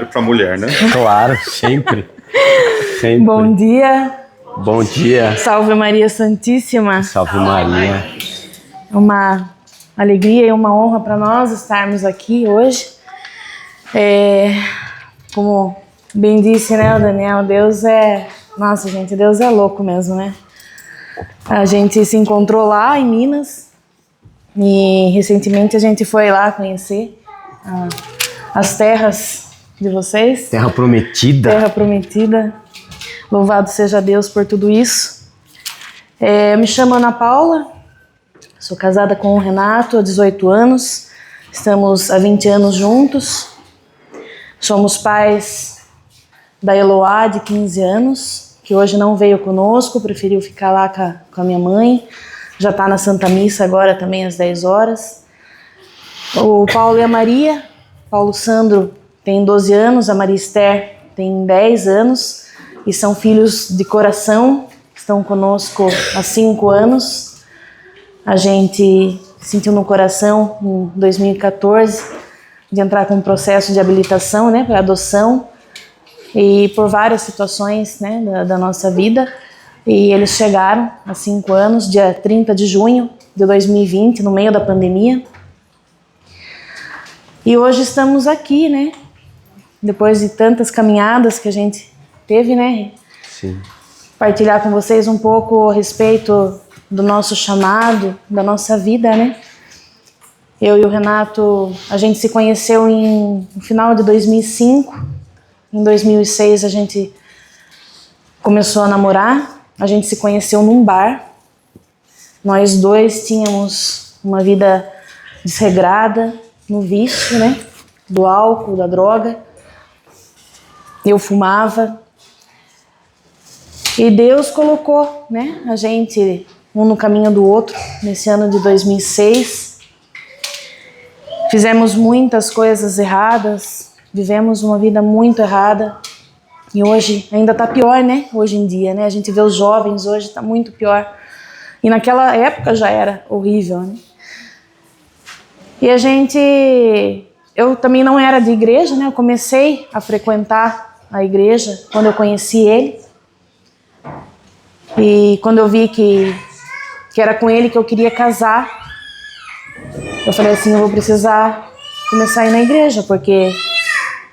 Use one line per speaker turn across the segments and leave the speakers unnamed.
sempre para a mulher, né?
Claro, sempre. Sempre.
Bom dia.
Bom dia.
Salve Maria Santíssima.
Salve Maria.
É uma alegria e uma honra para nós estarmos aqui hoje. Como bem disse, né, o Daniel, Deus é... Nossa, gente, Deus é louco mesmo, né? A gente se encontrou lá em Minas e recentemente a gente foi lá conhecer as terras de vocês.
Terra prometida.
Terra prometida. Louvado seja Deus por tudo isso. Eu me chamo Ana Paula, sou casada com o Renato há 18 anos, estamos há 20 anos juntos. Somos pais da Eloá, de 15 anos, que hoje não veio conosco, preferiu ficar lá com a minha mãe. Já está na Santa Missa agora também às 10 horas. O Paulo e a Maria. Paulo Sandro tem 12 anos, a Maria Esther tem 10 anos e são filhos de coração, estão conosco há 5 anos. A gente sentiu no coração em 2014 de entrar com um processo de habilitação, né, para adoção, e por várias situações, né, da nossa vida. E eles chegaram há 5 anos, dia 30 de junho de 2020, no meio da pandemia. E hoje estamos aqui, né, depois de tantas caminhadas que a gente teve, né?
Sim.
Partilhar com vocês um pouco a respeito do nosso chamado, da nossa vida, né? Eu e o Renato, a gente se conheceu no final de 2005. Em 2006 a gente começou a namorar. A gente se conheceu num bar. Nós dois tínhamos uma vida desregrada, no vício, né? Do álcool, da droga. Eu fumava. E Deus colocou, né, a gente um no caminho do outro nesse ano de 2006. Fizemos muitas coisas erradas, vivemos uma vida muito errada. E hoje ainda está pior, né? Hoje em dia, né? A gente vê os jovens hoje, está muito pior. E naquela época já era horrível, né? E eu também não era de igreja, né? Eu comecei a frequentar a igreja quando eu conheci ele. E quando eu vi que era com ele que eu queria casar, eu falei assim, eu vou precisar começar a ir na igreja, porque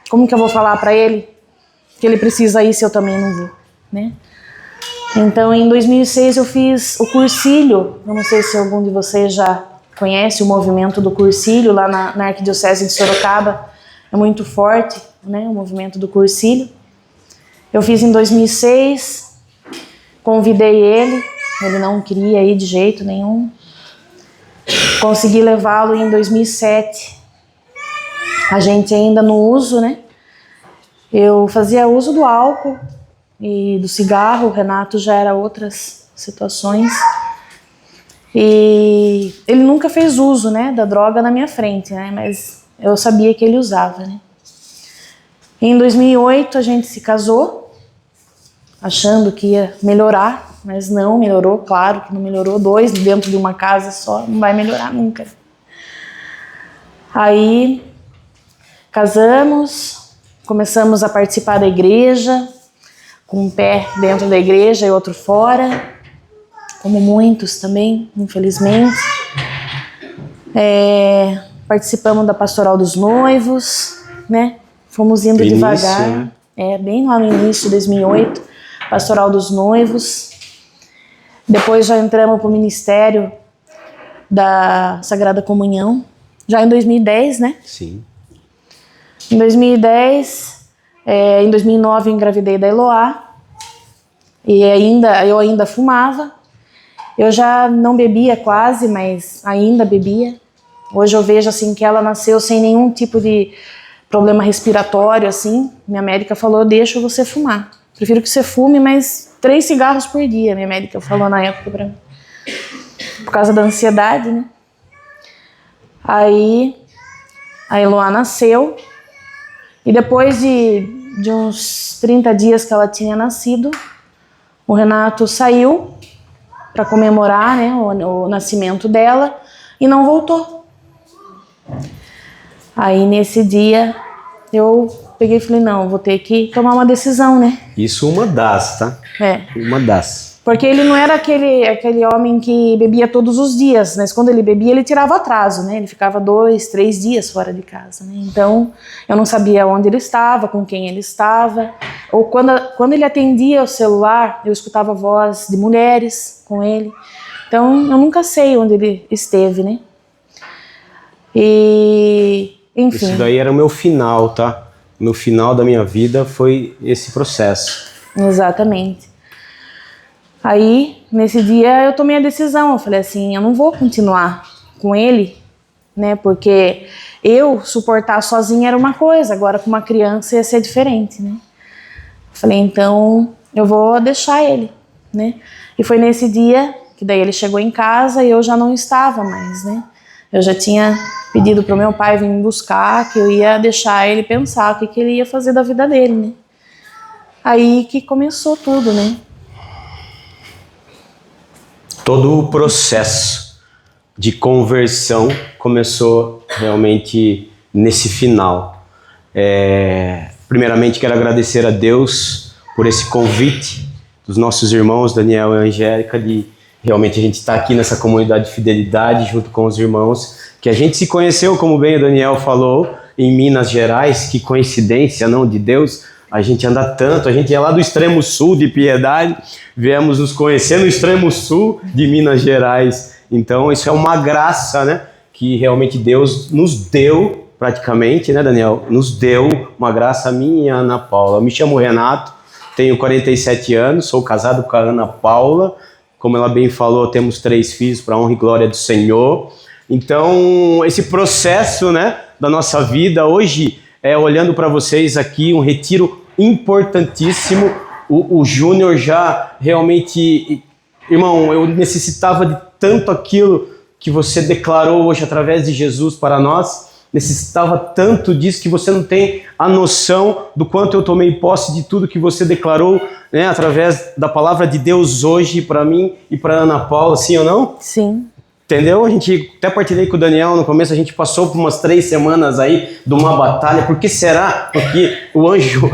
como que eu vou falar para ele que ele precisa ir se eu também não vou, né? Então, em 2006 eu fiz o Cursilho. Eu não sei se algum de vocês já conhece o movimento do Cursilho lá na Arquidiocese de Sorocaba. É muito forte, né, o movimento do Cursilho. Eu fiz em 2006, convidei ele não queria ir de jeito nenhum. Consegui levá-lo em 2007. A gente ainda no uso, né? Eu fazia uso do álcool e do cigarro, o Renato já era outras situações. E ele nunca fez uso, né, da droga na minha frente, né? Mas eu sabia que ele usava, né? Em 2008 a gente se casou, achando que ia melhorar, mas não melhorou, claro que não melhorou. 2 dentro de uma casa só não vai melhorar nunca. Aí casamos, começamos a participar da igreja, com um pé dentro da igreja e outro fora, como muitos também, infelizmente. Participamos da Pastoral dos Noivos, né? Fomos indo
Início,
devagar,
né?
Bem lá no início de 2008, Pastoral dos Noivos. Depois já entramos para o Ministério da Sagrada Comunhão, já em 2010, né?
Sim.
Em 2010, em 2009 eu engravidei da Eloá, e eu ainda fumava. Eu já não bebia quase, mas ainda bebia. Hoje eu vejo assim que ela nasceu sem nenhum tipo de problema respiratório, assim. Minha médica falou, deixa você fumar. Prefiro que você fume, mas 3 cigarros por dia, minha médica falou na época pra mim. Por causa da ansiedade, né? Aí a Eloá nasceu. E depois de uns 30 dias que ela tinha nascido, o Renato saiu para comemorar, né, o nascimento dela e não voltou. Aí nesse dia eu peguei e falei, não, vou ter que tomar uma decisão, né?
Isso uma das, tá? Uma das.
Porque ele não era aquele homem que bebia todos os dias, mas quando ele bebia, ele tirava atraso, né? Ele ficava 2, 3 dias fora de casa, né? Então, eu não sabia onde ele estava, com quem ele estava. Ou quando ele atendia o celular, eu escutava voz de mulheres com ele. Então, eu nunca sei onde ele esteve, né? E, enfim.
Isso daí era o meu final, tá? No final da minha vida foi esse processo.
Exatamente. Aí, nesse dia, eu tomei a decisão. Eu falei assim, eu não vou continuar com ele, né? Porque eu suportar sozinha era uma coisa, agora com uma criança ia ser diferente, né? Eu falei, então, eu vou deixar ele, né? E foi nesse dia que daí ele chegou em casa e eu já não estava mais, né? Eu já tinha pedido para o meu pai vir me buscar, que eu ia deixar ele pensar o que ele ia fazer da vida dele, né? Aí que começou tudo, né?
Todo o processo de conversão começou realmente nesse final. Primeiramente, quero agradecer a Deus por esse convite dos nossos irmãos Daniel e Angélica, de realmente a gente estar aqui nessa comunidade de fidelidade junto com os irmãos, que a gente se conheceu, como bem o Daniel falou, em Minas Gerais. Que coincidência, não, de Deus. A gente anda tanto, a gente é lá do extremo sul de Piedade, viemos nos conhecer no extremo sul de Minas Gerais. Então isso é uma graça, né? Que realmente Deus nos deu, praticamente, né, Daniel? Nos deu uma graça, a mim e a Ana Paula. Eu me chamo Renato, tenho 47 anos, sou casado com a Ana Paula. Como ela bem falou, temos 3 filhos para a honra e glória do Senhor. Então esse processo, né, da nossa vida hoje, olhando para vocês aqui, um retiro importantíssimo. O Júnior já realmente, irmão, eu necessitava de tanto aquilo que você declarou hoje através de Jesus para nós, necessitava tanto disso que você não tem a noção do quanto eu tomei posse de tudo que você declarou, né, através da palavra de Deus hoje para mim e para Ana Paula, sim ou não?
Sim.
Entendeu? A gente até partilhei com o Daniel no começo, a gente passou por umas 3 semanas aí de uma batalha. Por que será? Porque o anjo,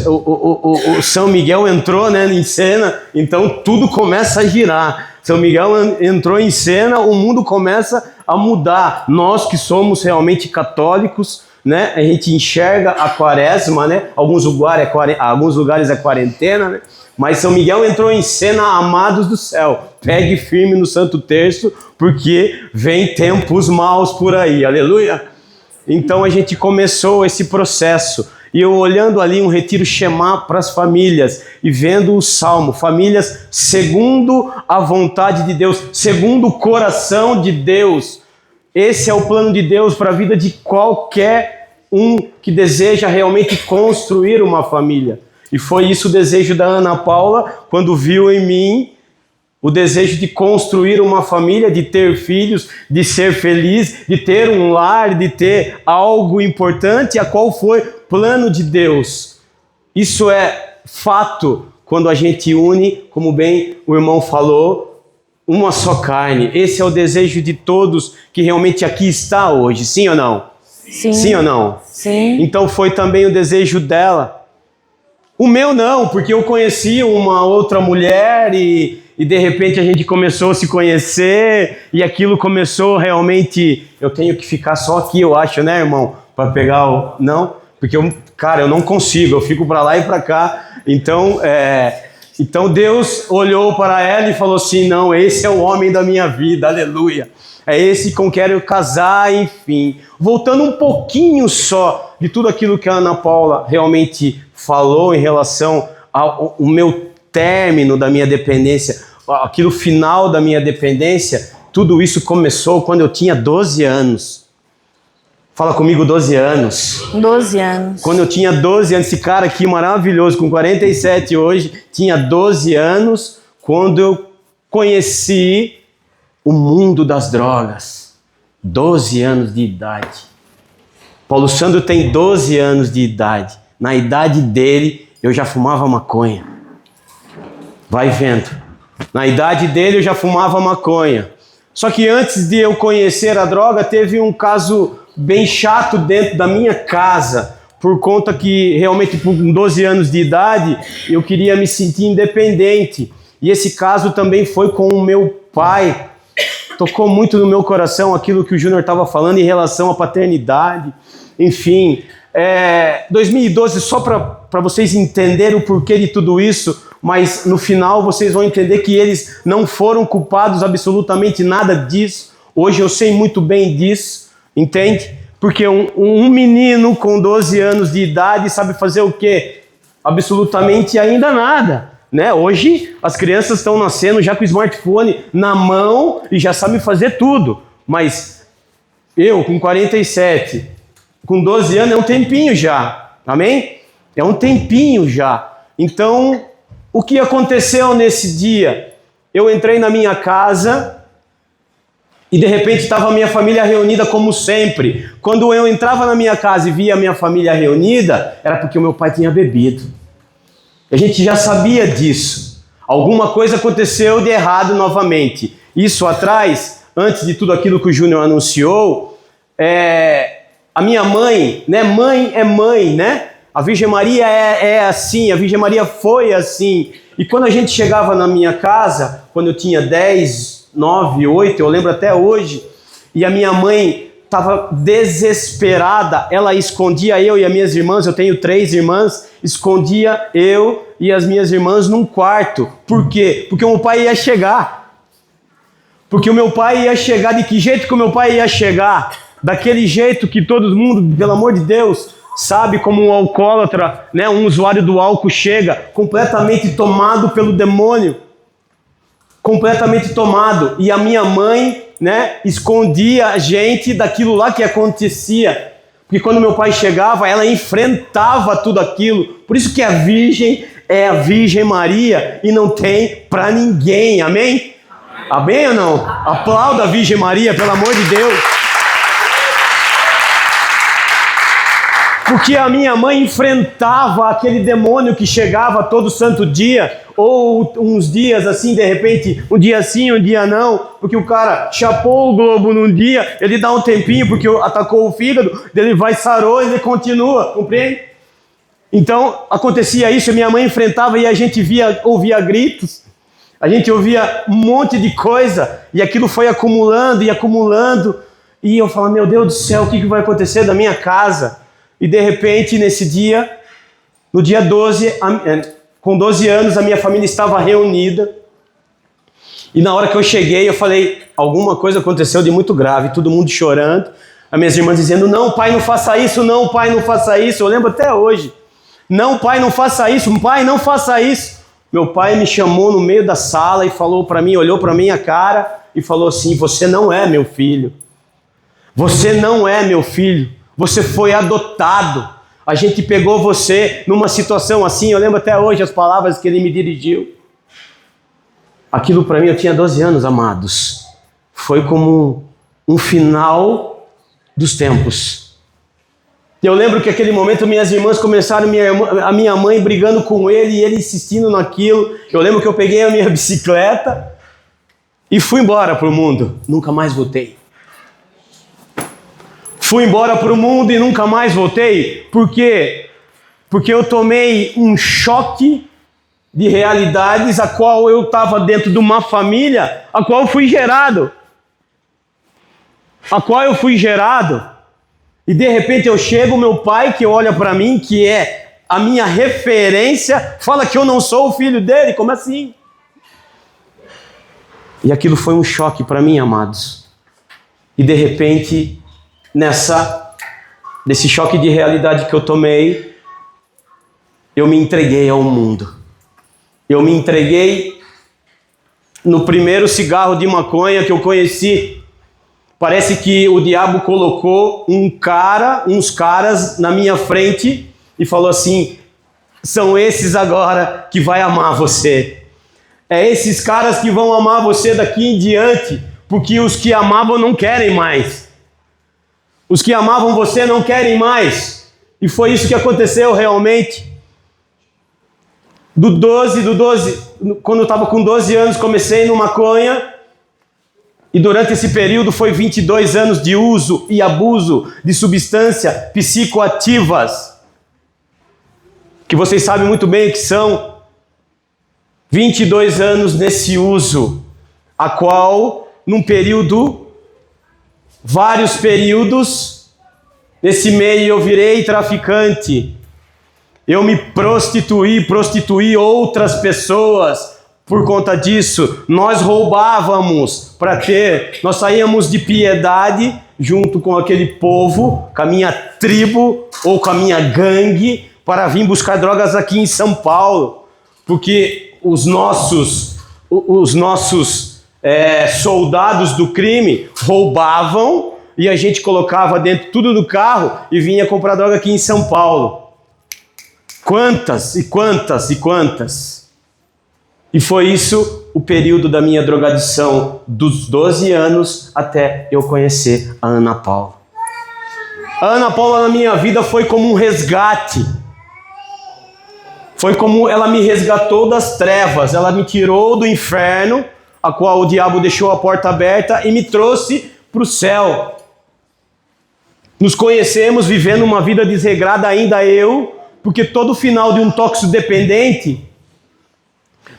o São Miguel entrou, né, em cena, então tudo começa a girar. São Miguel entrou em cena, o mundo começa a mudar. Nós que somos realmente católicos, né, a gente enxerga a quaresma, né, alguns lugares é quarentena, né, mas São Miguel entrou em cena, amados do céu. Pegue firme no Santo Terço, porque vem tempos maus por aí, aleluia. Então a gente começou esse processo, e eu olhando ali um retiro Shema para as famílias, e vendo o Salmo, famílias segundo a vontade de Deus, segundo o coração de Deus. Esse é o plano de Deus para a vida de qualquer um que deseja realmente construir uma família. E foi isso o desejo da Ana Paula, quando viu em mim o desejo de construir uma família, de ter filhos, de ser feliz, de ter um lar, de ter algo importante, a qual foi plano de Deus. Isso é fato quando a gente une, como bem o irmão falou, uma só carne. Esse é o desejo de todos que realmente aqui está hoje, sim ou não?
Sim.
Sim ou não?
Sim.
Então foi também o desejo dela. O meu não, porque eu conheci uma outra mulher e de repente a gente começou a se conhecer e aquilo começou realmente... Eu tenho que ficar só aqui, eu acho, né, irmão? Para pegar o... Não, porque eu não consigo, eu fico para lá e para cá. Então Deus olhou para ela e falou assim, não, esse é o homem da minha vida, aleluia. É esse com quem eu casar, enfim. Voltando um pouquinho só de tudo aquilo que a Ana Paula realmente falou em relação ao meu término da minha dependência, aquilo final da minha dependência, tudo isso começou quando eu tinha 12 anos. Fala comigo, 12 anos.
12 anos.
Quando eu tinha 12 anos, esse cara aqui maravilhoso, com 47 hoje, tinha 12 anos, quando eu conheci o mundo das drogas. 12 anos de idade. Paulo Sandro tem 12 anos de idade. Na idade dele, eu já fumava maconha. Vai vendo. Na idade dele, eu já fumava maconha. Só que antes de eu conhecer a droga, teve um caso bem chato dentro da minha casa. por conta que realmente com 12 anos de idade eu queria me sentir independente. E esse caso também foi com o meu pai. Tocou muito no meu coração aquilo que o Júnior estava falando em relação à paternidade. Enfim, 2012, só para vocês entenderem o porquê de tudo isso, mas no final vocês vão entender que eles não foram culpados absolutamente nada disso. Hoje eu sei muito bem disso, entende? Porque um menino com 12 anos de idade sabe fazer o quê? Absolutamente ainda nada. Né? Hoje as crianças estão nascendo já com o smartphone na mão e já sabem fazer tudo. Mas eu, com 47, com 12 anos, é um tempinho já. Amém? É um tempinho já. Então, o que aconteceu nesse dia? Eu entrei na minha casa e de repente estava a minha família reunida como sempre. Quando eu entrava na minha casa e via a minha família reunida, era porque o meu pai tinha bebido. A gente já sabia disso. Alguma coisa aconteceu de errado novamente. Isso atrás, antes de tudo aquilo que o Júnior anunciou, a minha mãe, né? Mãe é mãe, né? A Virgem Maria é assim, a Virgem Maria foi assim. E quando a gente chegava na minha casa, quando eu tinha 10, 9, 8, eu lembro até hoje, e a minha mãe estava desesperada, ela escondia eu e as minhas irmãs, eu tenho 3 irmãs, escondia eu e as minhas irmãs num quarto. Por quê? Porque o meu pai ia chegar. Porque o meu pai ia chegar, de que jeito que o meu pai ia chegar? Daquele jeito que todo mundo, pelo amor de Deus, sabe como um alcoólatra, né, um usuário do álcool chega, completamente tomado pelo demônio. Completamente tomado. E a minha mãe, né, escondia a gente daquilo lá que acontecia. Porque quando meu pai chegava, ela enfrentava tudo aquilo. Por isso que a Virgem é a Virgem Maria e não tem para ninguém. Amém? Amém ou não? Aplauda a Virgem Maria, pelo amor de Deus. Porque a minha mãe enfrentava aquele demônio que chegava todo santo dia, ou uns dias assim, de repente, um dia sim, um dia não, porque o cara chapou o globo num dia, ele dá um tempinho porque atacou o fígado, ele vai, sarou e ele continua, compreende? Então, acontecia isso, a minha mãe enfrentava e a gente ouvia gritos, a gente ouvia um monte de coisa, e aquilo foi acumulando e acumulando, e eu falava, meu Deus do céu, o que vai acontecer da minha casa? E de repente, nesse dia, no dia 12, com 12 anos, a minha família estava reunida. E na hora que eu cheguei, eu falei, alguma coisa aconteceu de muito grave, todo mundo chorando. As minhas irmãs dizendo, não, pai, não faça isso, não, pai, não faça isso. Eu lembro até hoje. Não, pai, não faça isso, pai, não faça isso. Meu pai me chamou no meio da sala e falou para mim, olhou para minha cara e falou assim, você não é meu filho. Você não é meu filho. Você foi adotado. A gente pegou você numa situação assim. Eu lembro até hoje as palavras que ele me dirigiu. Aquilo para mim, eu tinha 12 anos, amados. Foi como um final dos tempos. Eu lembro que naquele momento minhas irmãs começaram, a minha mãe brigando com ele e ele insistindo naquilo. Eu lembro que eu peguei a minha bicicleta e fui embora para o mundo. Nunca mais voltei. Fui embora para o mundo e nunca mais voltei. Por quê? Porque eu tomei um choque de realidades a qual eu estava dentro de uma família a qual eu fui gerado. A qual eu fui gerado. E de repente eu chego, meu pai que olha para mim, que é a minha referência, fala que eu não sou o filho dele. Como assim? E aquilo foi um choque para mim, amados. E de repente... Nesse choque de realidade que eu tomei, eu me entreguei ao mundo. Eu me entreguei no primeiro cigarro de maconha que eu conheci. Parece que o diabo colocou uns caras na minha frente e falou assim, são esses agora que vai amar você. É esses caras que vão amar você daqui em diante, porque os que amavam não querem mais. Os que amavam você não querem mais. E foi isso que aconteceu realmente. Quando eu estava com 12 anos, comecei no maconha. E durante esse período foi 22 anos de uso e abuso de substâncias psicoativas. que vocês sabem muito bem o que são. 22 anos nesse uso, a qual, num período, vários períodos, nesse meio eu virei traficante. Eu me prostituí outras pessoas por conta disso. Nós roubávamos para ter, nós saíamos de piedade junto com aquele povo, com a minha tribo ou com a minha gangue, para vir buscar drogas aqui em São Paulo, porque os nossos soldados do crime roubavam e a gente colocava dentro tudo do carro e vinha comprar droga aqui em São Paulo. Quantas e quantas e quantas? E foi isso o período da minha drogadição, dos 12 anos até eu conhecer a Ana Paula. A Ana Paula na minha vida foi como um resgate. Foi como ela me resgatou das trevas, ela me tirou do inferno, a qual o diabo deixou a porta aberta, e me trouxe para o céu. Nos conhecemos vivendo uma vida desregrada, ainda eu, porque todo final de um toxicodependente,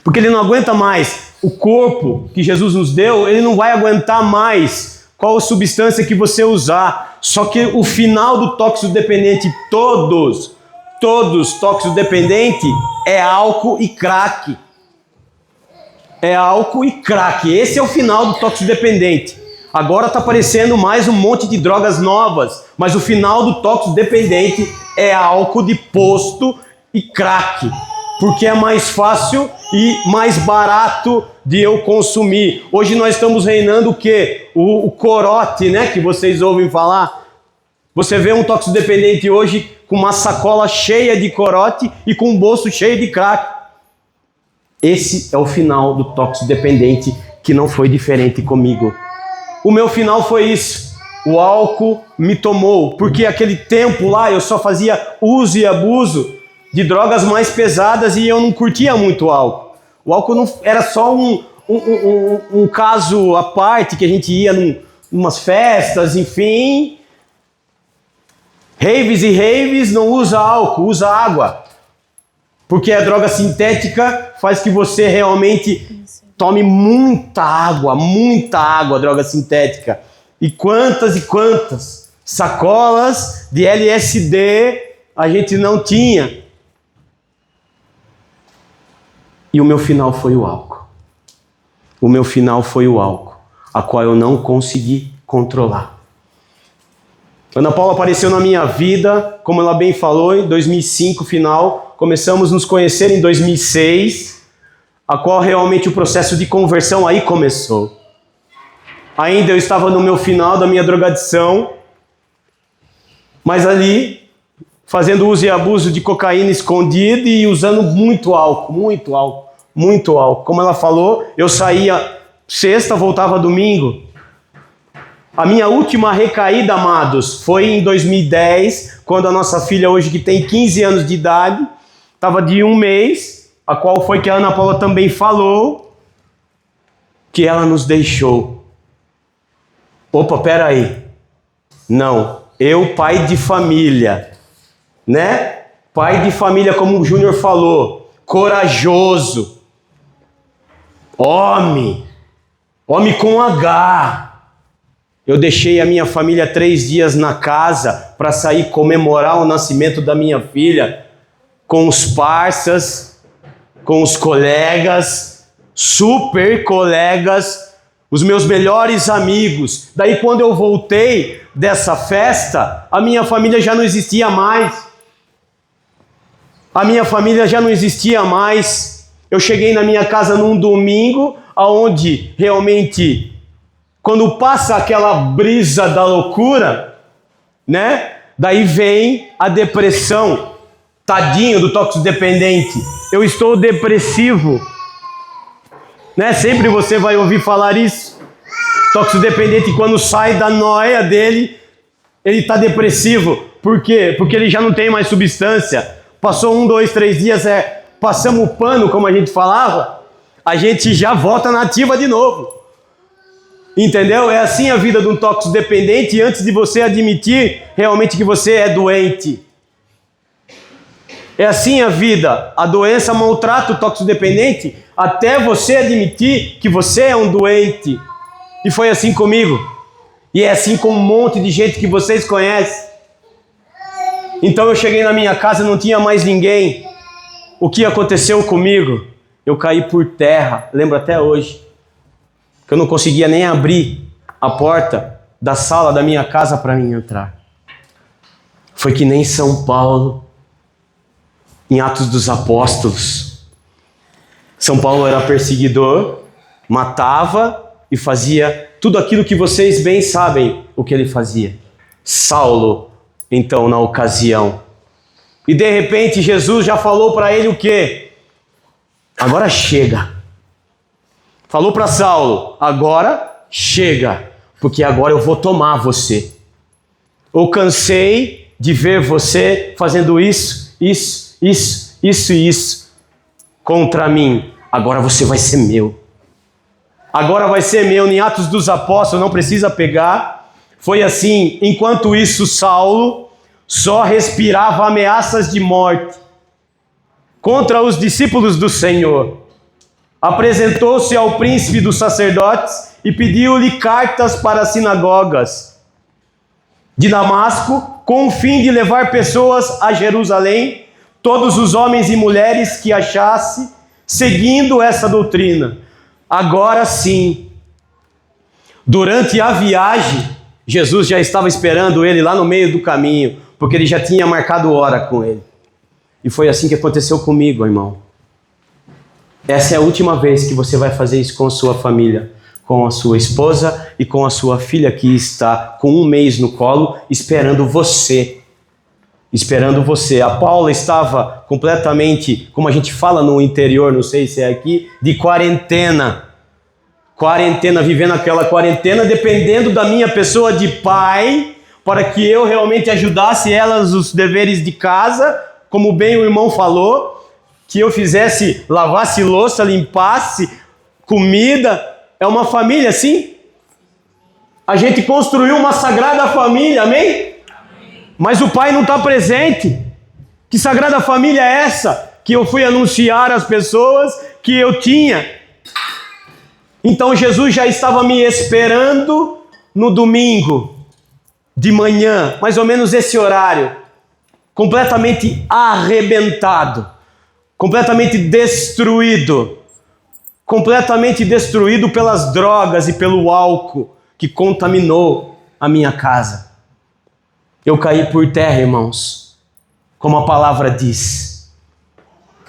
porque ele não aguenta mais o corpo que Jesus nos deu, ele não vai aguentar mais qual substância que você usar. Só que o final do toxicodependente, todos toxicodependentes, é álcool e crack. É álcool e crack. Esse é o final do toxicodependente. Agora está aparecendo mais um monte de drogas novas, mas o final do toxicodependente é álcool de posto e crack, porque é mais fácil e mais barato de eu consumir. Hoje nós estamos reinando o quê? O corote, né? Que vocês ouvem falar. Você vê um toxicodependente hoje com uma sacola cheia de corote e com um bolso cheio de crack. Esse é o final do toxicodependente, que não foi diferente comigo. O meu final foi isso. O álcool me tomou, porque aquele tempo lá eu só fazia uso e abuso de drogas mais pesadas e eu não curtia muito o álcool. O álcool não era só um caso à parte, que a gente ia umas festas, enfim. Raves e raves não usa álcool, usa água. Porque a droga sintética faz que você realmente tome muita água, droga sintética. E quantas sacolas de LSD a gente não tinha. E o meu final foi o álcool. O meu final foi o álcool, a qual eu não consegui controlar. Ana Paula apareceu na minha vida, como ela bem falou, em 2005, final. Começamos a nos conhecer em 2006, a qual realmente o processo de conversão aí começou. Ainda eu estava no meu final da minha drogadição, mas ali, fazendo uso e abuso de cocaína escondido e usando muito álcool. Como ela falou, eu saía sexta, voltava domingo. A minha última recaída, amados, foi em 2010, quando a nossa filha, hoje que tem 15 anos de idade, estava de 1 mês, a qual foi que a Ana Paula também falou, que ela nos deixou. Opa, peraí. Não, eu, pai de família, né? Pai de família, como o Júnior falou, corajoso, homem com H. Eu deixei a minha família 3 dias na casa para sair comemorar o nascimento da minha filha com os parças, com os colegas, super colegas, os meus melhores amigos. Daí quando eu voltei dessa festa, a minha família já não existia mais. Eu cheguei na minha casa num domingo, aonde realmente, quando passa aquela brisa da loucura, né? Daí vem a depressão. Tadinho do toxicodependente. Eu estou depressivo. Né? Sempre você vai ouvir falar isso. Toxicodependente, quando sai da noia dele, ele está depressivo. Por quê? Porque ele já não tem mais substância. Passou 1, 2, 3 dias, passamos o pano, como a gente falava, a gente já volta na ativa de novo. Entendeu? É assim a vida de um toxicodependente, antes de você admitir realmente que você é doente. É assim a vida. A doença maltrata o toxicodependente até você admitir que você é um doente. E foi assim comigo. E é assim com um monte de gente que vocês conhecem. Então eu cheguei na minha casa e não tinha mais ninguém. O que aconteceu comigo? Eu caí por terra, lembro até hoje. Que eu não conseguia nem abrir a porta da sala da minha casa para mim entrar. Foi que nem São Paulo, em Atos dos Apóstolos. São Paulo era perseguidor, matava e fazia tudo aquilo que vocês bem sabem o que ele fazia. Saulo, então, na ocasião. E de repente Jesus já falou para ele o quê? Agora chega. Falou para Saulo, agora chega, porque agora eu vou tomar você. Eu cansei de ver você fazendo isso contra mim. Agora você vai ser meu. Agora vai ser meu. Em Atos dos Apóstolos, não precisa pegar. Foi assim, enquanto isso Saulo só respirava ameaças de morte contra os discípulos do Senhor. Apresentou-se ao príncipe dos sacerdotes e pediu-lhe cartas para as sinagogas de Damasco, com o fim de levar pessoas a Jerusalém, todos os homens e mulheres que achasse, seguindo essa doutrina. Agora sim, durante a viagem, Jesus já estava esperando ele lá no meio do caminho, porque ele já tinha marcado hora com ele. E foi assim que aconteceu comigo, irmão. Essa é a última vez que você vai fazer isso com a sua família, com a sua esposa e com a sua filha que está com 1 mês no colo, esperando você. Esperando você. A Paula estava completamente, como a gente fala no interior, não sei se é aqui, de quarentena. Quarentena, vivendo aquela quarentena, dependendo da minha pessoa de pai, para que eu realmente ajudasse elas os deveres de casa, como bem o irmão falou, que eu fizesse, lavasse louça, limpasse comida. É uma família assim? A gente construiu uma sagrada família, amém? Mas o pai não está presente. Que sagrada família é essa? Que eu fui anunciar às pessoas que eu tinha. Então Jesus já estava me esperando no domingo, de manhã, mais ou menos esse horário, completamente arrebentado, completamente destruído pelas drogas e pelo álcool que contaminou a minha casa. Eu caí por terra, irmãos, como a palavra diz.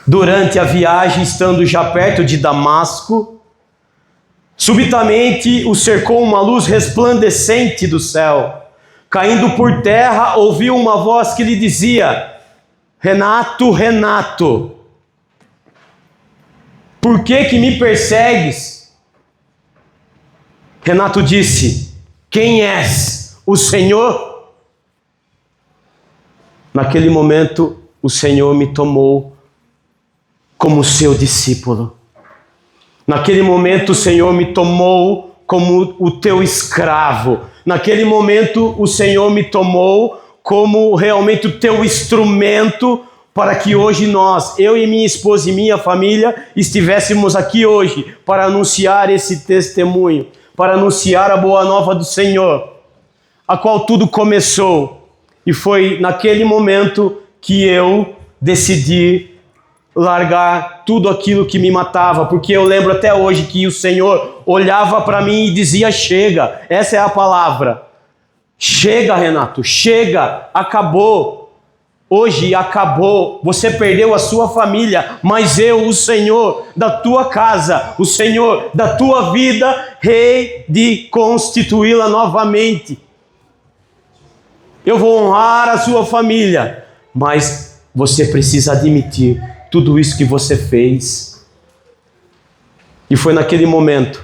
Durante a viagem, estando já perto de Damasco, subitamente o cercou uma luz resplandecente do céu. Caindo por terra, ouviu uma voz que lhe dizia: Renato, Renato, por que me persegues? Renato disse: quem és? O Senhor? Naquele momento, o Senhor me tomou como seu discípulo. Naquele momento, o Senhor me tomou como o teu escravo. Naquele momento, o Senhor me tomou como realmente o teu instrumento para que hoje nós, eu e minha esposa e minha família, estivéssemos aqui hoje para anunciar esse testemunho, para anunciar a boa nova do Senhor, a qual tudo começou. E foi naquele momento que eu decidi largar tudo aquilo que me matava, porque eu lembro até hoje que o Senhor olhava para mim e dizia: chega, essa é a palavra. Chega, Renato, chega, acabou. Hoje acabou, você perdeu a sua família, mas eu, o Senhor da tua casa, o Senhor da tua vida, hei de constituí-la novamente. Eu vou honrar a sua família, mas você precisa admitir tudo isso que você fez. E foi naquele momento.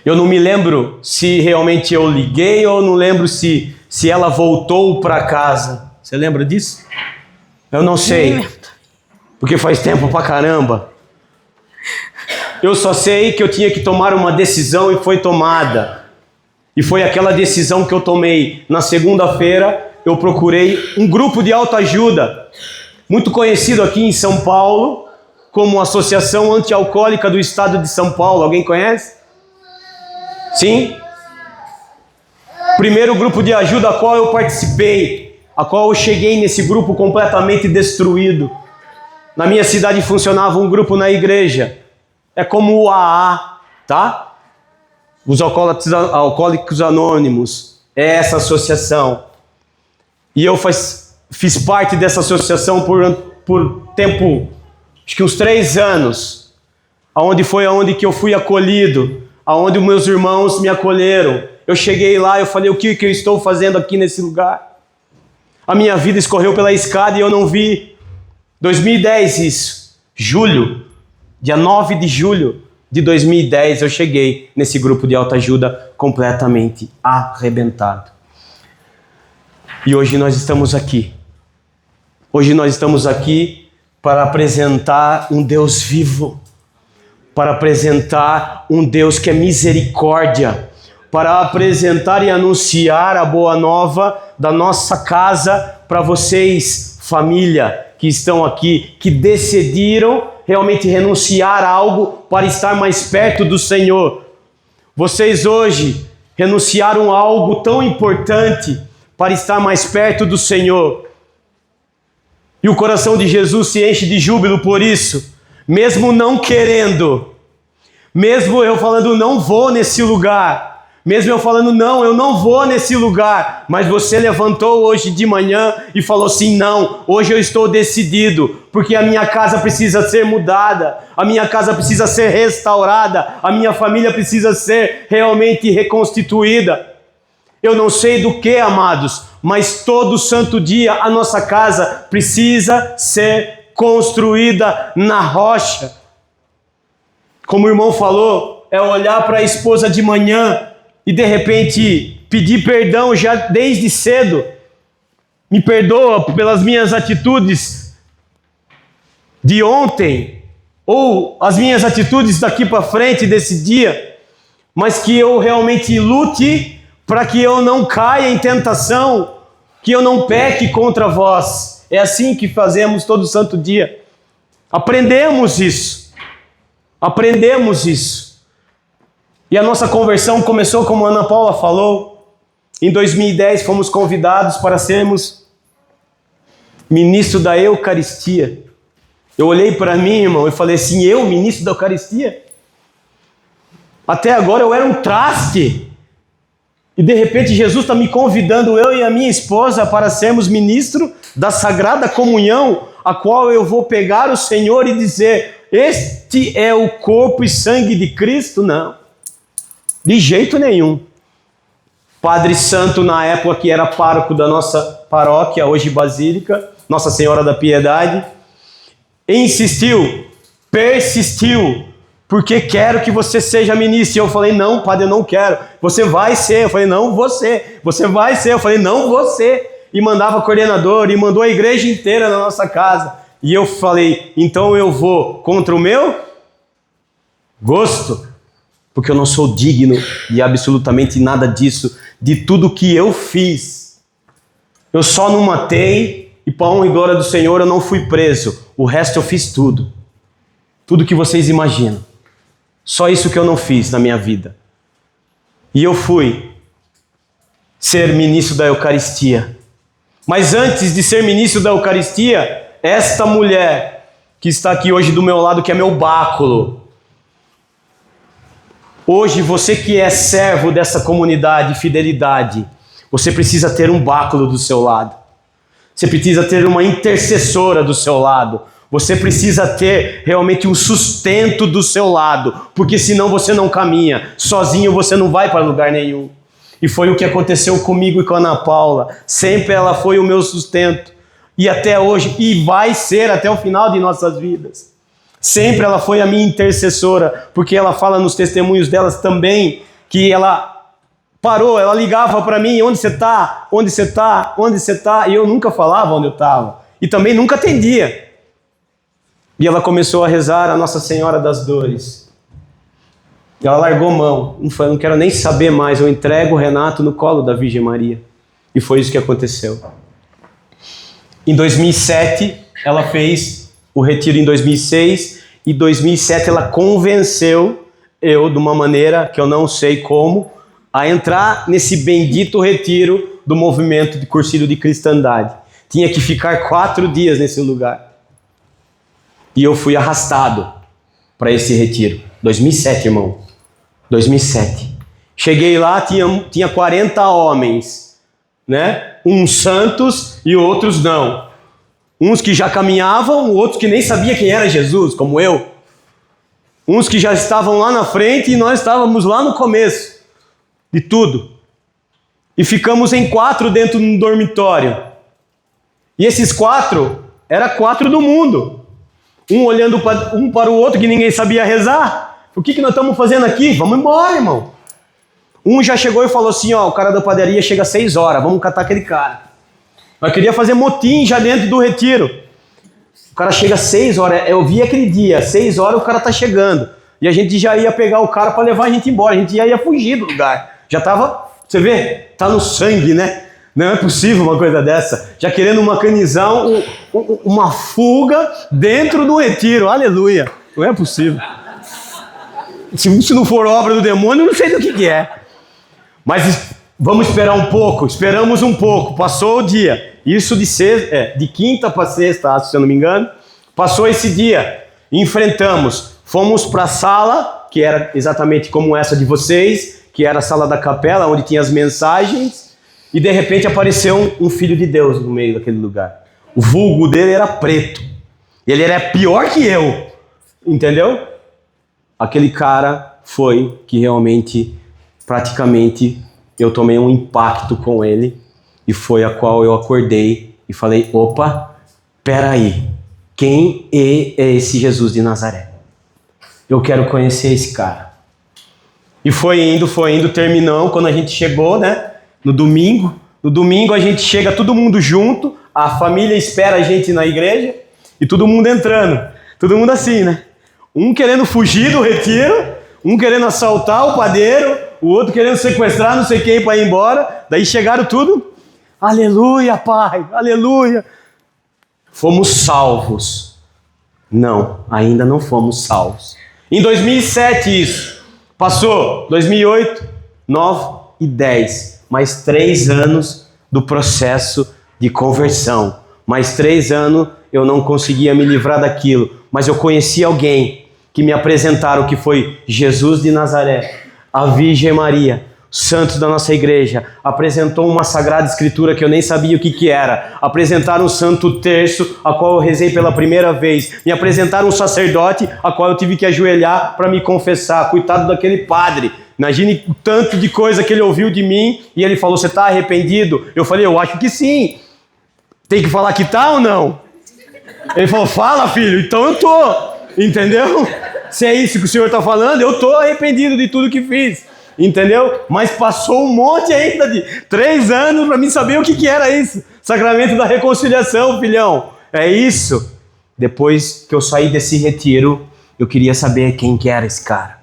Eu não me lembro se realmente eu liguei ou não lembro se ela voltou para casa. Você lembra disso? Eu não sei, porque faz tempo pra caramba. Eu só sei que eu tinha que tomar uma decisão e foi tomada. E foi aquela decisão que eu tomei. Na segunda-feira, eu procurei um grupo de autoajuda muito conhecido aqui em São Paulo, como Associação Antialcoólica do Estado de São Paulo. Alguém conhece? Sim? Primeiro grupo de ajuda a qual eu participei, a qual eu cheguei nesse grupo completamente destruído. Na minha cidade funcionava um grupo na igreja. É como o AA, tá? Os Alcoólicos Anônimos. É essa associação. E eu fiz parte dessa associação por tempo, acho que uns 3 anos. Aonde que eu fui acolhido. Aonde os meus irmãos me acolheram. Eu cheguei lá, eu falei, o que eu estou fazendo aqui nesse lugar? A minha vida escorreu pela escada e eu não vi. 2010 isso. Julho. Dia 9 de julho de 2010 eu cheguei nesse grupo de autoajuda completamente arrebentado. E hoje nós estamos aqui. Hoje nós estamos aqui para apresentar um Deus vivo. Para apresentar um Deus que é misericórdia. Para apresentar e anunciar a boa nova da nossa casa para vocês, família, que estão aqui, que decidiram realmente renunciar a algo para estar mais perto do Senhor. Vocês hoje renunciaram a algo tão importante para estar mais perto do Senhor. E o coração de Jesus se enche de júbilo por isso, mesmo não querendo, mesmo eu falando não vou nesse lugar, mesmo eu falando não, eu não vou nesse lugar, mas você levantou hoje de manhã e falou assim, não, hoje eu estou decidido, porque a minha casa precisa ser mudada, a minha casa precisa ser restaurada, a minha família precisa ser realmente reconstituída. Eu não sei do que, amados, mas todo santo dia a nossa casa precisa ser construída na rocha. Como o irmão falou, é olhar para a esposa de manhã e de repente pedir perdão já desde cedo. Me perdoa pelas minhas atitudes de ontem, ou as minhas atitudes daqui para frente desse dia, mas que eu realmente lute para que eu não caia em tentação, que eu não peque contra vós. É assim que fazemos todo santo dia. Aprendemos isso. Aprendemos isso. E a nossa conversão começou, como a Ana Paula falou, em 2010 fomos convidados para sermos ministro da Eucaristia. Eu olhei para mim, irmão, e falei assim, eu, ministro da Eucaristia? Até agora eu era um traste. E de repente Jesus está me convidando, eu e a minha esposa, para sermos ministro da Sagrada Comunhão, a qual eu vou pegar o Senhor e dizer, este é o corpo e sangue de Cristo? Não, de jeito nenhum. Padre Santo, na época que era pároco da nossa paróquia, hoje Basílica, Nossa Senhora da Piedade, insistiu, persistiu, porque quero que você seja ministro. E eu falei, não, padre, eu não quero. Você vai ser. Eu falei, não, você. Você vai ser. Eu falei, não, você. E mandava coordenador, e mandou a igreja inteira na nossa casa. E eu falei, então eu vou contra o meu gosto, porque eu não sou digno de absolutamente nada disso, de tudo que eu fiz. Eu só não matei, e para a honra e glória do Senhor eu não fui preso. O resto eu fiz tudo. Tudo que vocês imaginam. Só isso que eu não fiz na minha vida. E eu fui ser ministro da Eucaristia. Mas antes de ser ministro da Eucaristia, esta mulher que está aqui hoje do meu lado, que é meu báculo. Hoje, você que é servo dessa comunidade Fidelidade, você precisa ter um báculo do seu lado. Você precisa ter uma intercessora do seu lado. Você precisa ter realmente um sustento do seu lado, porque senão você não caminha. Sozinho você não vai para lugar nenhum. E foi o que aconteceu comigo e com a Ana Paula. Sempre ela foi o meu sustento. E até hoje, e vai ser até o final de nossas vidas. Sempre ela foi a minha intercessora, porque ela fala nos testemunhos delas também, que ela parou, ela ligava para mim, onde você está? Onde você está? Onde você está? E eu nunca falava onde eu estava. E também nunca atendia. E ela começou a rezar a Nossa Senhora das Dores. E ela largou mão. Não quero nem saber mais. Eu entrego o Renato no colo da Virgem Maria. E foi isso que aconteceu. Em 2007, ela fez o retiro em 2006 e 2007 ela convenceu eu, de uma maneira que eu não sei como, a entrar nesse bendito retiro do movimento de Cursilho de Cristandade. Tinha que ficar 4 dias nesse lugar. E eu fui arrastado para esse retiro. 2007, irmão. 2007. Cheguei lá, tinha 40 homens, né? Uns santos e outros não. Uns que já caminhavam, outros que nem sabiam quem era Jesus, como eu. Uns que já estavam lá na frente e nós estávamos lá no começo de tudo. E ficamos em 4 dentro de um dormitório. E esses 4, era 4 do mundo. Um olhando um para o outro que ninguém sabia rezar. O que nós estamos fazendo aqui? Vamos embora, irmão. Um já chegou e falou assim, ó, o cara da padaria chega às 6 horas, vamos catar aquele cara. Nós queria fazer motim já dentro do retiro. O cara chega às 6 horas, eu vi aquele dia, 6 horas o cara tá chegando. E a gente já ia pegar o cara para levar a gente embora, a gente já ia fugir do lugar. Já tava, você vê, tá no sangue, né? Não é possível uma coisa dessa. Já querendo mecanizar uma fuga dentro do retiro, aleluia. Não é possível. Se não for obra do demônio, eu não sei do que é. Mas vamos esperar um pouco, esperamos um pouco, passou o dia. Isso de quinta para sexta, se eu não me engano. Passou esse dia, enfrentamos, fomos para a sala, que era exatamente como essa de vocês, que era a sala da capela, onde tinha as mensagens, e de repente apareceu um filho de Deus no meio daquele lugar. O vulgo dele era preto, ele era pior que eu, entendeu? Aquele cara foi que realmente, praticamente, eu tomei um impacto com ele, e foi a qual eu acordei e falei, opa, peraí, quem é esse Jesus de Nazaré? Eu quero conhecer esse cara. E foi indo, terminou, quando a gente chegou, né, no domingo a gente chega todo mundo junto, a família espera a gente na igreja, e todo mundo entrando, todo mundo assim, né? Um querendo fugir do retiro, um querendo assaltar o padeiro, o outro querendo sequestrar não sei quem para ir embora, daí chegaram tudo, aleluia, Pai, aleluia. Fomos salvos. Não, ainda não fomos salvos. Em 2007 isso. Passou 2008, 9 e 10. Mais 3 anos do processo de conversão. Mais 3 anos eu não conseguia me livrar daquilo. Mas eu conheci alguém que me apresentaram que foi Jesus de Nazaré, a Virgem Maria, santos da nossa igreja, apresentou uma sagrada escritura que eu nem sabia o que era, apresentaram o Santo Terço, a qual eu rezei pela primeira vez, me apresentaram um sacerdote, a qual eu tive que ajoelhar para me confessar, coitado daquele padre, imagine o tanto de coisa que ele ouviu de mim, e ele falou, você está arrependido? Eu falei, eu acho que sim, tem que falar que tá ou não? Ele falou, fala filho, então eu tô, entendeu? Se é isso que o senhor está falando, eu estou arrependido de tudo que fiz. Entendeu? Mas passou um monte ainda de 3 anos para mim saber o que era isso. Sacramento da reconciliação, filhão. É isso. Depois que eu saí desse retiro, eu queria saber quem que era esse cara.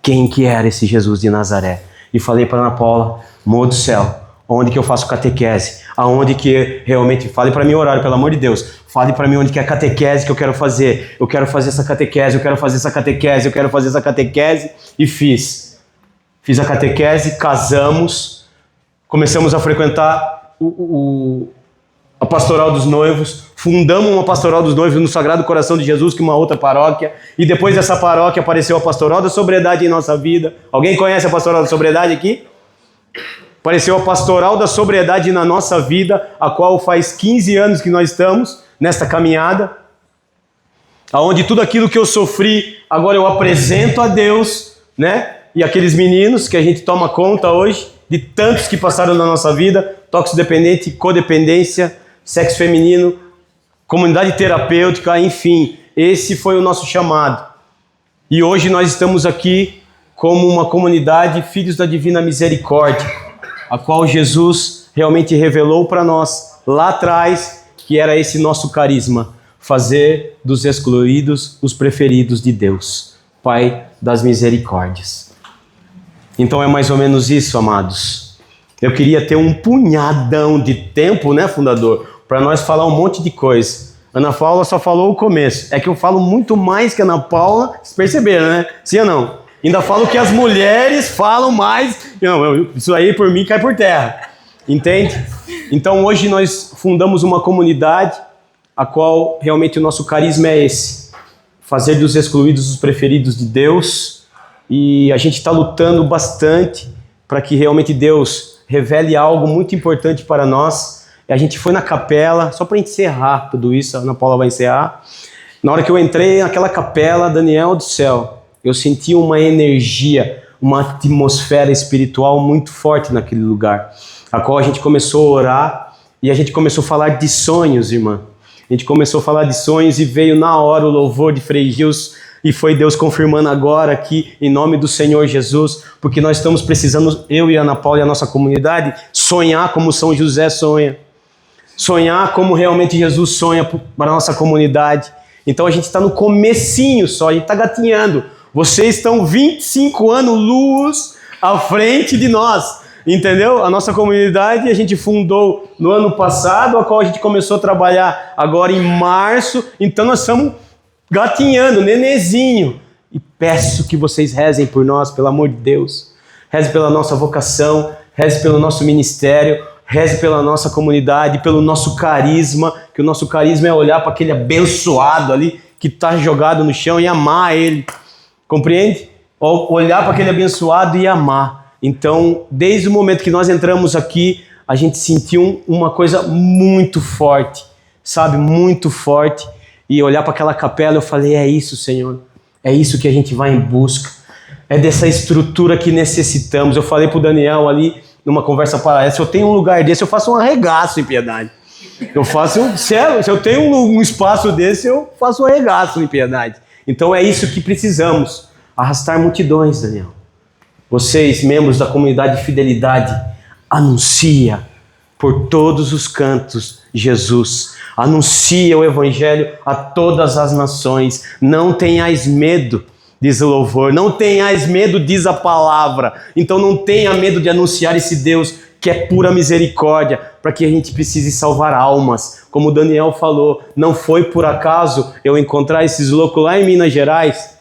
Quem que era esse Jesus de Nazaré. E falei para Ana Paula, amor do céu, onde que eu faço catequese? Aonde que realmente... Fale para mim o horário, pelo amor de Deus. Fale para mim onde que é a catequese que eu quero fazer. Eu quero fazer essa catequese, eu quero fazer essa catequese, eu quero fazer essa catequese. E fiz. Fiz a catequese, casamos, começamos a frequentar a Pastoral dos Noivos, fundamos uma Pastoral dos Noivos no Sagrado Coração de Jesus, que é uma outra paróquia, e depois dessa paróquia apareceu a Pastoral da Sobriedade em nossa vida. Alguém conhece a Pastoral da Sobriedade aqui? Apareceu a Pastoral da Sobriedade na nossa vida, a qual faz 15 anos que nós estamos nesta caminhada, aonde tudo aquilo que eu sofri, agora eu apresento a Deus, né? E aqueles meninos que a gente toma conta hoje, de tantos que passaram na nossa vida, toxicodependente, codependência, sexo feminino, comunidade terapêutica, enfim, esse foi o nosso chamado. E hoje nós estamos aqui como uma comunidade Filhos da Divina Misericórdia, a qual Jesus realmente revelou para nós lá atrás que era esse nosso carisma, fazer dos excluídos os preferidos de Deus, Pai das misericórdias. Então é mais ou menos isso, amados. Eu queria ter um punhadão de tempo, né, fundador, para nós falar um monte de coisa. Ana Paula só falou o começo. É que eu falo muito mais que a Ana Paula, vocês perceberam, né? Sim ou não? Ainda falo que as mulheres falam mais. Não, isso aí por mim cai por terra. Entende? Então hoje nós fundamos uma comunidade a qual realmente o nosso carisma é esse. Fazer dos excluídos os preferidos de Deus. E a gente está lutando bastante para que realmente Deus revele algo muito importante para nós. E a gente foi na capela, só para encerrar tudo isso, a Ana Paula vai encerrar. Na hora que eu entrei naquela capela, Daniel do céu, eu senti uma energia, uma atmosfera espiritual muito forte naquele lugar, a qual a gente começou a orar e a gente começou a falar de sonhos, irmã. A gente começou a falar de sonhos e veio na hora o louvor de Frei Gilson e foi Deus confirmando agora aqui, em nome do Senhor Jesus, porque nós estamos precisando, eu e a Ana Paula e a nossa comunidade, sonhar como São José sonha. Sonhar como realmente Jesus sonha para a nossa comunidade. Então a gente está no comecinho só, a gente está gatinhando. Vocês estão 25 anos luz à frente de nós, entendeu? A nossa comunidade a gente fundou no ano passado, a qual a gente começou a trabalhar agora em março. Então nós estamos gatinhando, nenezinho. E peço que vocês rezem por nós, pelo amor de Deus. Reze pela nossa vocação, reze pelo nosso ministério, reze pela nossa comunidade, pelo nosso carisma, que o nosso carisma é olhar para aquele abençoado ali que está jogado no chão e amar ele. Compreende? Olhar para aquele abençoado e amar. Então, desde o momento que nós entramos aqui, a gente sentiu uma coisa muito forte, sabe? Muito forte. E olhar para aquela capela, eu falei, é isso, Senhor. É isso que a gente vai em busca. É dessa estrutura que necessitamos. Eu falei para o Daniel ali, numa conversa paralela, se eu tenho um lugar desse, eu faço um arregaço em Piedade. Eu faço, se eu tenho um espaço desse, eu faço um arregaço em Piedade. Então é isso que precisamos, arrastar multidões, Daniel. Vocês, membros da comunidade de fidelidade, anuncia por todos os cantos Jesus. Anuncia o evangelho a todas as nações. Não tenhais medo, diz o louvor. Não tenhais medo, diz a palavra. Então não tenha medo de anunciar esse Deus que é pura misericórdia, para que a gente precise salvar almas. Como o Daniel falou, não foi por acaso eu encontrar esses loucos lá em Minas Gerais.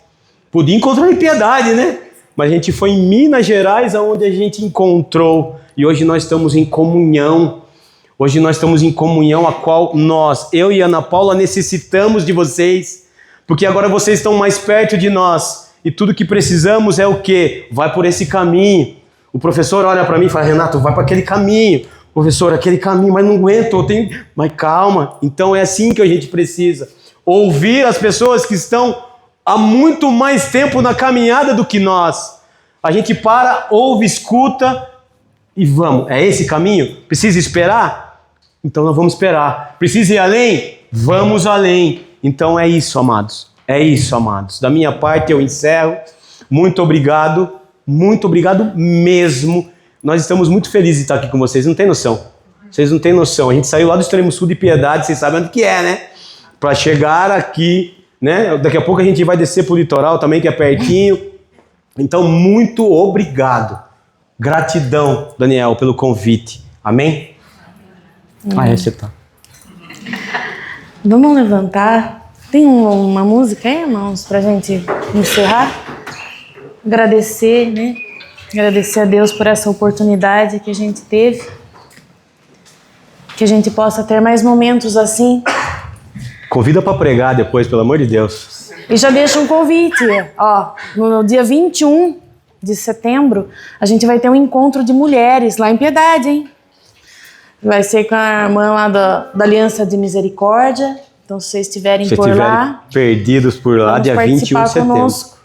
Podia encontrar em Piedade, né? Mas a gente foi em Minas Gerais onde a gente encontrou. E hoje nós estamos em comunhão. Hoje nós estamos em comunhão a qual nós, eu e Ana Paula, necessitamos de vocês. Porque agora vocês estão mais perto de nós. E tudo que precisamos é o quê? Vai por esse caminho. O professor olha para mim e fala, Renato, vai para aquele caminho. Professor, aquele caminho, mas não aguento, eu tenho... Mas calma. Então é assim que a gente precisa. Ouvir as pessoas que estão há muito mais tempo na caminhada do que nós. A gente para, ouve, escuta e vamos. É esse caminho? Precisa esperar? Então nós vamos esperar. Precisa ir além? Vamos além. Então é isso, amados. É isso, amados. Da minha parte eu encerro. Muito obrigado mesmo. Nós estamos muito felizes de estar aqui com vocês. Não tem noção. Vocês não têm noção. A gente saiu lá do extremo sul de Piedade, vocês sabem onde que é, né? Para chegar aqui, né? Daqui a pouco a gente vai descer pro litoral também, que é pertinho. Então, muito obrigado. Gratidão, Daniel, pelo convite. Amém? Você tá.
Vamos levantar. Tem uma música aí, irmãos, pra gente encerrar? Agradecer, né? Agradecer a Deus por essa oportunidade que a gente teve. Que a gente possa ter mais momentos assim.
Convida para pregar depois, pelo amor de Deus.
E já deixa um convite. Ó, no dia 21 de setembro, a gente vai ter um encontro de mulheres lá em Piedade, hein? Vai ser com a irmã lá da Aliança de Misericórdia. Então, se vocês estiverem por lá...
perdidos por lá, dia 21 de setembro. Conosco.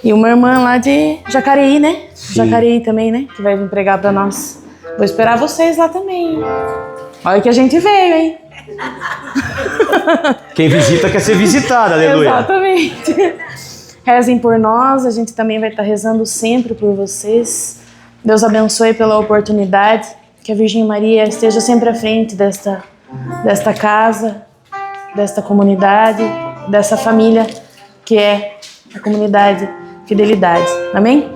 E uma irmã lá de Jacareí, né?
Sim.
Jacareí também, né? Que vai vir pregar pra nós. Vou esperar vocês lá também. Olha que a gente veio, hein?
Quem visita quer ser visitada, aleluia.
Exatamente. Rezem por nós, a gente também vai estar rezando sempre por vocês. Deus abençoe pela oportunidade. Que a Virgem Maria esteja sempre à frente desta casa, desta comunidade, dessa família que é a comunidade Fidelidade. Amém?